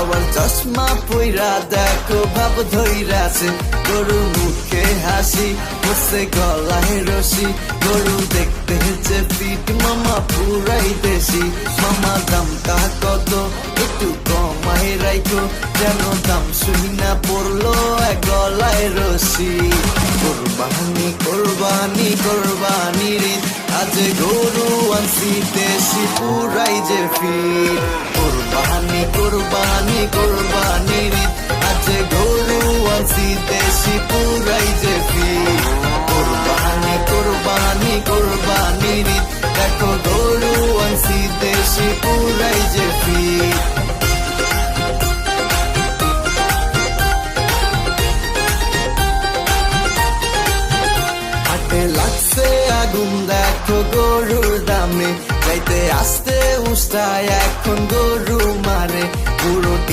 চশমা পইরা দেখো ভাব ধইরাছে গরু মুখে হাসি বসে গলায় রশি গরু দেখতে যে ফিট মামা পুরাই দেশি মামা দামটা কত একটু কমাই রাইখো যেন দাম শুনি না পড়লো এক গলায় রশি কোরবানি কোরবানি কোরবানি রে আজ গরু আনছি দেশি পুরাই যে ফিট কোরবানি কোরবানি কোরবানি রে আজ গরু আনছি দেশি পুরাই যে ফিট কোরবানি কোরবানি কোরবানি রে দেখো গরু আনছি দেশি পুরাই যে ফিট লাগছে আগুন দেখো গরুর দামে যাইতে আসতে উস্তায় এখন গরু মারে পুরো